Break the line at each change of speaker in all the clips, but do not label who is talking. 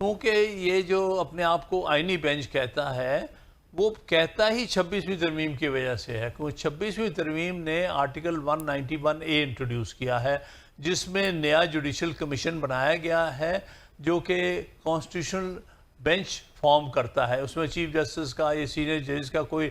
کیونکہ یہ جو اپنے آپ کو آئینی بینچ کہتا ہے وہ کہتا ہی 26ویں ترمیم کی وجہ سے ہے، کیونکہ 26ویں ترمیم نے آرٹیکل 191A انٹروڈیوس کیا ہے جس میں نیا جوڈیشل کمیشن بنایا گیا ہے جو کہ کانسٹیٹیوشنل بینچ فارم کرتا ہے. اس میں چیف جسٹس کا یا سینئر ججز کا کوئی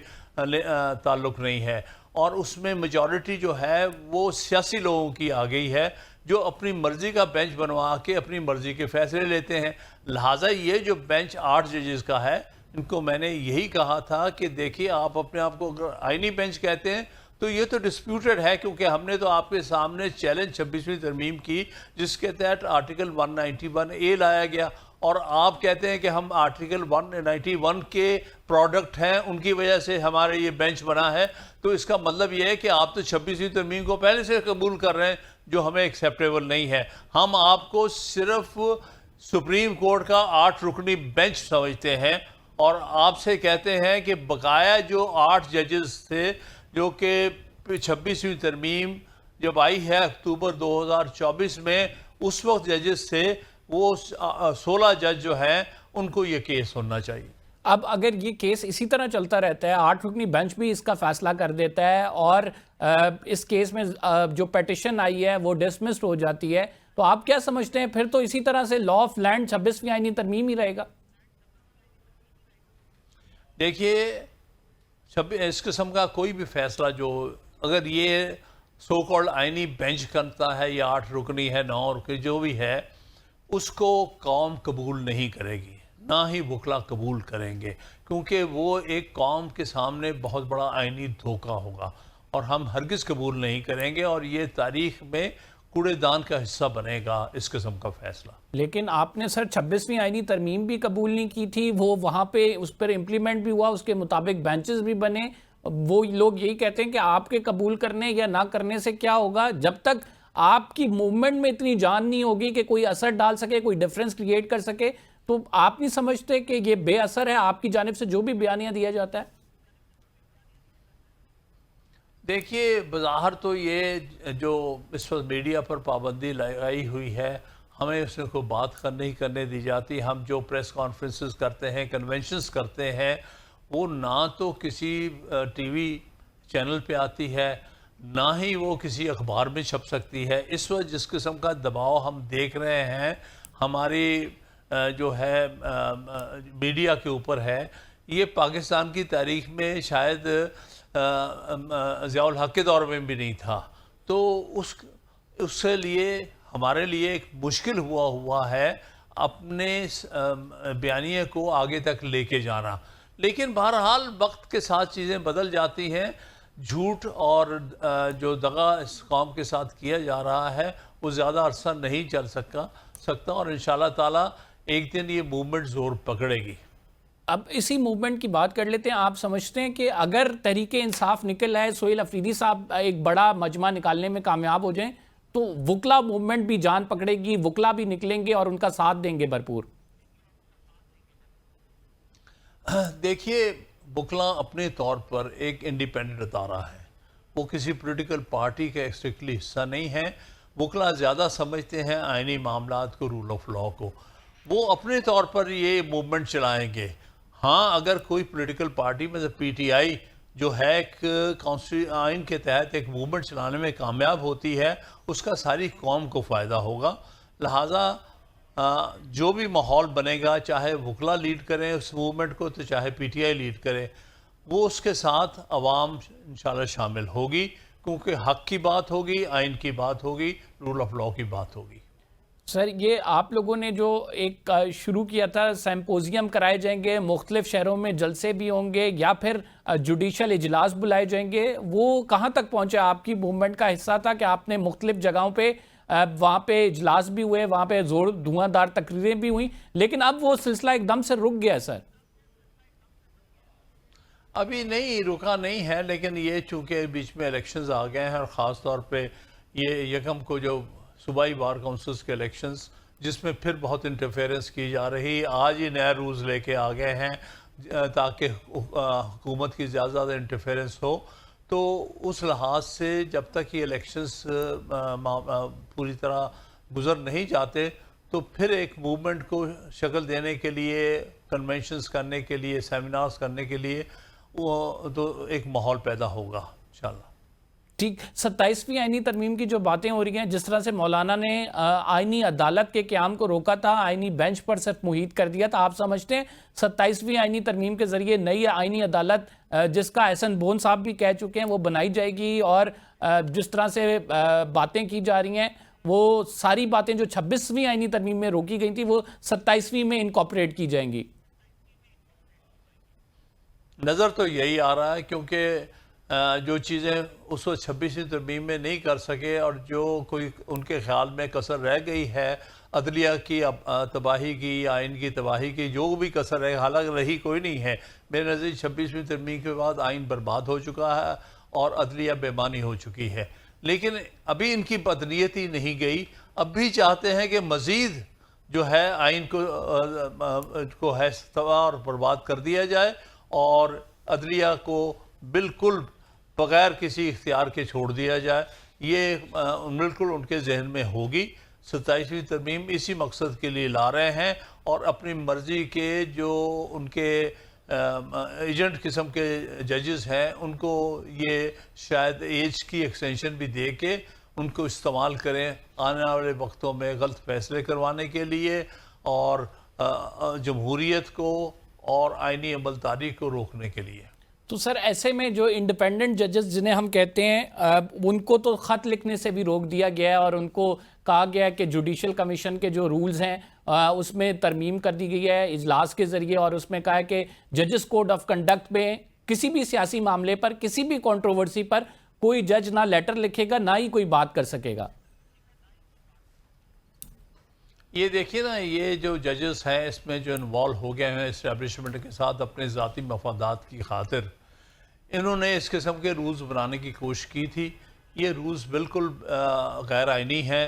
تعلق نہیں ہے، اور اس میں میجورٹی جو ہے وہ سیاسی لوگوں کی آ گئی ہے جو اپنی مرضی کا بینچ بنوا کے اپنی مرضی کے فیصلے لیتے ہیں. لہٰذا یہ جو بینچ 8 ججز کا ہے، ان کو میں نے یہی کہا تھا کہ دیکھیے آپ اپنے آپ کو اگر آئینی بینچ کہتے ہیں تو یہ تو ڈسپیوٹڈ ہے، کیونکہ ہم نے تو آپ کے سامنے چیلنج 26ویں ترمیم کی جس کے تحت آرٹیکل 191A لایا گیا، اور آپ کہتے ہیں کہ ہم آرٹیکل 191 کے پروڈکٹ ہیں، ان کی وجہ سے ہمارے یہ بینچ بنا ہے. تو اس کا مطلب یہ ہے کہ آپ تو 26ویں ترمیم کو پہلے سے قبول کر رہے ہیں جو ہمیں ایکسیپٹیبل نہیں ہے. ہم آپ کو صرف سپریم کورٹ کا 8 رکنی بینچ سمجھتے ہیں، اور آپ سے کہتے ہیں کہ بقایا جو 8 ججز تھے جو کہ 26ویں ترمیم جب آئی ہے اکتوبر 2024 میں، اس وقت ججز تھے وہ 16 جج جو ہیں ان کو یہ کیس ہونا چاہیے.
اب اگر یہ کیس اسی طرح چلتا رہتا ہے، 8 رکنی بینچ بھی اس کا فیصلہ کر دیتا ہے اور اس کیس میں جو پیٹیشن آئی ہے وہ ڈسمسڈ ہو جاتی ہے، تو آپ کیا سمجھتے ہیں پھر تو اسی طرح سے لا آف لینڈ 26ویں آئینی ترمیم ہی رہے گا؟
دیکھیے اس قسم کا کوئی بھی فیصلہ جو اگر یہ سو کالڈ آئینی بینچ کرتا ہے یا 8 رکنی ہے 9 رکنی جو بھی ہے، اس کو قوم قبول نہیں کرے گی، نہ ہی وکلا قبول کریں گے، کیونکہ وہ ایک قوم کے سامنے بہت بڑا آئینی دھوکہ ہوگا، اور ہم ہرگز قبول نہیں کریں گے، اور یہ تاریخ میں کوڑے دان کا حصہ بنے گا اس قسم کا فیصلہ.
لیکن آپ نے سر 26ویں آئینی ترمیم بھی قبول نہیں کی تھی، وہ وہاں پہ اس پر امپلیمنٹ بھی ہوا، اس کے مطابق بینچز بھی بنے. وہ لوگ یہی کہتے ہیں کہ آپ کے قبول کرنے یا نہ کرنے سے کیا ہوگا، جب تک آپ کی موومنٹ میں اتنی جان نہیں ہوگی کہ کوئی اثر ڈال سکے، کوئی ڈیفرنس کریٹ کر سکے، تو آپ نہیں سمجھتے کہ یہ بے اثر ہے آپ کی جانب سے جو بھی بیانیہ دیا جاتا ہے؟
دیکھیے بظاہر تو یہ جو اس وقت میڈیا پر پابندی لگائی ہوئی ہے، ہمیں اس میں کوئی بات نہیں کرنے دی جاتی. ہم جو پریس کانفرنسز کرتے ہیں، کنونشنز کرتے ہیں، وہ نہ تو کسی ٹی وی چینل پہ آتی ہے، نہ ہی وہ کسی اخبار میں چھپ سکتی ہے. اس وقت جس قسم کا دباؤ ہم دیکھ رہے ہیں ہماری جو ہے میڈیا کے اوپر ہے، یہ پاکستان کی تاریخ میں شاید ضیاء الحق کے دور میں بھی نہیں تھا. تو اس کے لیے ہمارے لیے ایک مشکل ہوا ہے اپنے بیانیے کو آگے تک لے کے جانا. لیکن بہرحال وقت کے ساتھ چیزیں بدل جاتی ہیں. جھوٹ اور جو دغا اس قوم کے ساتھ کیا جا رہا ہے وہ زیادہ عرصہ نہیں چل سکتا، اور انشاءاللہ تعالی ایک دن یہ موومنٹ زور پکڑے گی.
اب اسی موومنٹ کی بات کر لیتے ہیں. آپ سمجھتے ہیں کہ اگر تحریک انصاف نکل آئے، سہیل افریدی صاحب ایک بڑا مجمع نکالنے میں کامیاب ہو جائیں، تو وکلا موومنٹ بھی جان پکڑے گی، وکلا بھی نکلیں گے اور ان کا ساتھ دیں گے بھرپور؟
دیکھیے وکلا اپنے طور پر ایک انڈیپینڈنٹ ادارہ ہے، وہ کسی پولیٹیکل پارٹی کا اسٹرکٹلی حصہ نہیں ہے. وکلا زیادہ سمجھتے ہیں آئینی معاملات کو، رول آف لاء کو. وہ اپنے طور پر یہ موومنٹ چلائیں گے. ہاں اگر کوئی پولیٹیکل پارٹی میں سے پی ٹی آئی جو ہے ایک آئین کے تحت ایک موومنٹ چلانے میں کامیاب ہوتی ہے، اس کا ساری قوم کو فائدہ ہوگا. لہٰذا جو بھی ماحول بنے گا، چاہے وکلا لیڈ کریں اس موومنٹ کو تو چاہے پی ٹی آئی لیڈ کرے، وہ اس کے ساتھ عوام انشاءاللہ شامل ہوگی، کیونکہ حق کی بات ہوگی، آئین کی بات ہوگی، رول آف لاء کی بات ہوگی.
سر یہ آپ لوگوں نے جو ایک شروع کیا تھا، سیمپوزیم کرائے جائیں گے، مختلف شہروں میں جلسے بھی ہوں گے یا پھر جوڈیشل اجلاس بلائے جائیں گے، وہ کہاں تک پہنچا؟ آپ کی موومنٹ کا حصہ تھا کہ آپ نے مختلف جگہوں پہ وہاں پہ اجلاس بھی ہوئے، وہاں پہ دھواں دار تقریریں بھی ہوئیں، لیکن اب وہ سلسلہ ایک دم سے رک گیا ہے سر.
ابھی نہیں رکا نہیں ہے، لیکن یہ چونکہ بیچ میں الیکشنز آ گئے ہیں، اور خاص طور پہ یہ یکم کو جو صوبائی بار کونسلز کے الیکشنز جس میں پھر بہت انٹرفیرنس کی جا رہی، آج ہی نئے رولز لے کے آ گئے ہیں تاکہ حکومت کی زیادہ زیادہ انٹرفیرنس ہو. تو اس لحاظ سے جب تک یہ الیکشنز پوری طرح گزر نہیں جاتے تو پھر ایک موومنٹ کو شکل دینے کے لیے، کنونشنز کرنے کے لیے، سیمینارز کرنے کے لیے وہ تو ایک ماحول پیدا ہوگا انشاءاللہ۔
ٹھیک، 27ویں آئینی ترمیم کی جو باتیں ہو رہی ہیں، جس طرح سے مولانا نے آئینی عدالت کے قیام کو روکا تھا، آئینی بینچ پر صرف محیط کر دیا تھا، آپ سمجھتے ہیں 27ویں آئینی ترمیم کے ذریعے نئی آئینی عدالت جس کا احسن بون صاحب بھی کہہ چکے ہیں وہ بنائی جائے گی، اور جس طرح سے باتیں کی جا رہی ہیں وہ ساری باتیں جو 26ویں آئینی ترمیم میں روکی گئی تھی وہ 27ویں میں انکارپوریٹ کی جائیں گی؟
نظر تو یہی آ رہا ہے، کیونکہ جو چیزیں اس وقت 26ویں ترمیم میں نہیں کر سکے اور جو کوئی ان کے خیال میں کسر رہ گئی ہے عدلیہ کی تباہی کی، آئین کی تباہی کی، جو بھی کسر ہے، حالانکہ رہی کوئی نہیں ہے میرے نظر 26ویں ترمیم کے بعد آئین برباد ہو چکا ہے اور عدلیہ بے معنی ہو چکی ہے، لیکن ابھی ان کی بدنیتی نہیں گئی، اب بھی چاہتے ہیں کہ مزید جو ہے آئین کو ہے تباہ اور برباد کر دیا جائے اور عدلیہ کو بالکل بغیر کسی اختیار کے چھوڑ دیا جائے۔ یہ بالکل ان کے ذہن میں ہوگی۔ 27ویں ترمیم اسی مقصد کے لیے لا رہے ہیں اور اپنی مرضی کے جو ان کے ایجنٹ قسم کے ججز ہیں ان کو یہ شاید ایج کی ایکسٹینشن بھی دے کے ان کو استعمال کریں آنے والے وقتوں میں غلط فیصلے کروانے کے لیے اور جمہوریت کو اور آئینی عملداری کو روکنے کے لیے۔
تو سر ایسے میں جو انڈیپینڈنٹ ججز جنہیں ہم کہتے ہیں ان کو تو خط لکھنے سے بھی روک دیا گیا ہے اور ان کو کہا گیا ہے کہ جوڈیشل کمیشن کے جو رولز ہیں اس میں ترمیم کر دی گئی ہے اجلاس کے ذریعے، اور اس میں کہا ہے کہ ججز کوڈ آف کنڈکٹ میں کسی بھی سیاسی معاملے پر، کسی بھی کنٹروورسی پر کوئی جج نہ لیٹر لکھے گا نہ ہی کوئی بات کر سکے گا۔
یہ دیکھیے نا، یہ جو ججز ہیں اس میں جو انوالو ہو گئے ہیں اسٹیبلشمنٹ کے ساتھ اپنے ذاتی مفادات کی خاطر، انہوں نے اس قسم کے رولز بنانے کی کوشش کی تھی۔ یہ رولز بالکل غیر آئینی ہیں،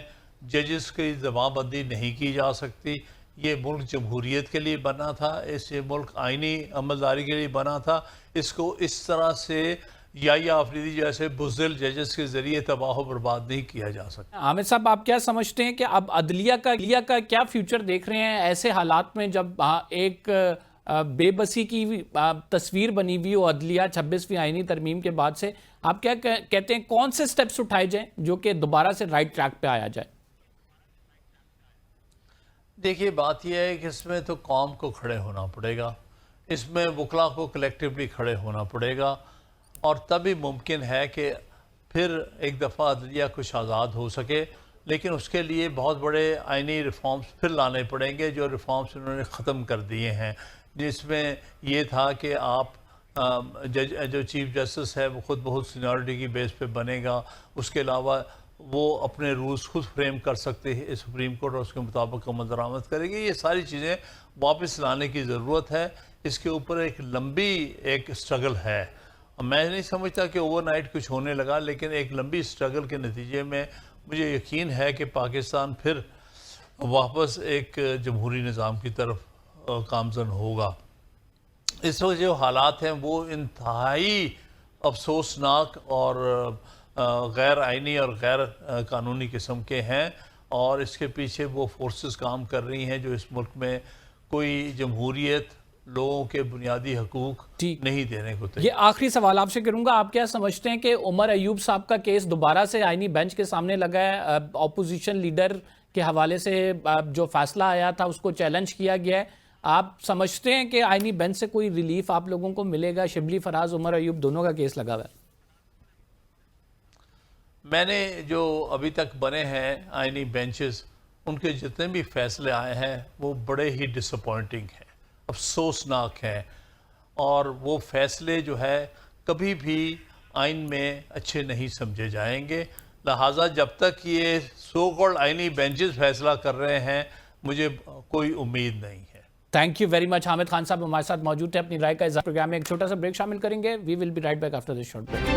ججز کی زبان بندی نہیں کی جا سکتی۔ یہ ملک جمہوریت کے لیے بنا تھا، یہ ملک آئینی عملداری کے لیے بنا تھا، اس کو اس طرح سے یا آفریدی جیسے بزدل ججز کے ذریعے تباہ و برباد نہیں کیا جا سکتا۔
حامد صاحب، آپ کیا سمجھتے ہیں کہ اب عدلیہ کا کیا فیوچر دیکھ رہے ہیں ایسے حالات میں جب ایک بے بسی کی تصویر بنی ہوئی ہو عدلیہ 26ویں آئینی ترمیم کے بعد سے؟ آپ کیا کہتے ہیں کون سے سٹیپس اٹھائے جائیں جو کہ دوبارہ سے رائٹ ٹریک پہ آیا جائے؟
دیکھیے بات یہ ہے کہ اس میں تو قوم کو کھڑے ہونا پڑے گا، اس میں وکلاء کو کلیکٹیولی کھڑے ہونا پڑے گا، اور تبھی ممکن ہے کہ پھر ایک دفعہ عدلیہ کچھ آزاد ہو سکے، لیکن اس کے لیے بہت بڑے آئینی ریفارمز پھر لانے پڑیں گے جو ریفارمز انہوں نے ختم کر دیے ہیں، جس میں یہ تھا کہ آپ جو چیف جسٹس ہے وہ خود بہت سینیورٹی کی بیس پہ بنے گا، اس کے علاوہ وہ اپنے رولز خود فریم کر سکتے ہیں، سپریم کورٹ اور اس کے مطابق عمل درآمد کرے گی۔ یہ ساری چیزیں واپس لانے کی ضرورت ہے، اس کے اوپر ایک لمبی سٹرگل ہے۔ میں نہیں سمجھتا کہ اوور نائٹ کچھ ہونے لگا، لیکن ایک لمبی سٹرگل کے نتیجے میں مجھے یقین ہے کہ پاکستان پھر واپس ایک جمہوری نظام کی طرف گامزن ہوگا۔ اس وقت جو حالات ہیں وہ انتہائی افسوسناک اور غیر آئینی اور غیر قانونی قسم کے ہیں، اور اس کے پیچھے وہ فورسز کام کر رہی ہیں جو اس ملک میں کوئی جمہوریت، لوگوں کے بنیادی حقوق نہیں دینے کو تیار۔
یہ آخری سوال آپ سے کروں گا، آپ کیا سمجھتے ہیں کہ عمر ایوب صاحب کا کیس دوبارہ سے آئینی بینچ کے سامنے لگا ہے؟ اپوزیشن لیڈر کے حوالے سے جو فیصلہ آیا تھا اس کو چیلنج کیا گیا ہے، آپ سمجھتے ہیں کہ آئینی بینچ سے کوئی ریلیف آپ لوگوں کو ملے گا؟ شبلی فراز، عمر ایوب دونوں کا کیس لگا ہوا ہے۔
میں نے جو ابھی تک بنے ہیں آئینی بینچز، ان کے جتنے بھی فیصلے آئے ہیں وہ بڑے ہی ڈس اپوائنٹنگ ہیں، افسوسناک ہیں، اور وہ فیصلے جو ہے کبھی بھی آئین میں اچھے نہیں سمجھے جائیں گے، لہٰذا جب تک یہ سو کالڈ آئینی بینچز فیصلہ کر رہے ہیں مجھے کوئی امید نہیں ہے۔
Thank you very much. Hamid Khan صاحب ہمارے ساتھ موجود ہیں، اپنی رائے کا اظہار پروگرام میں ایک چھوٹا سا بریک شامل کریں گے۔ We will be right back after this short break.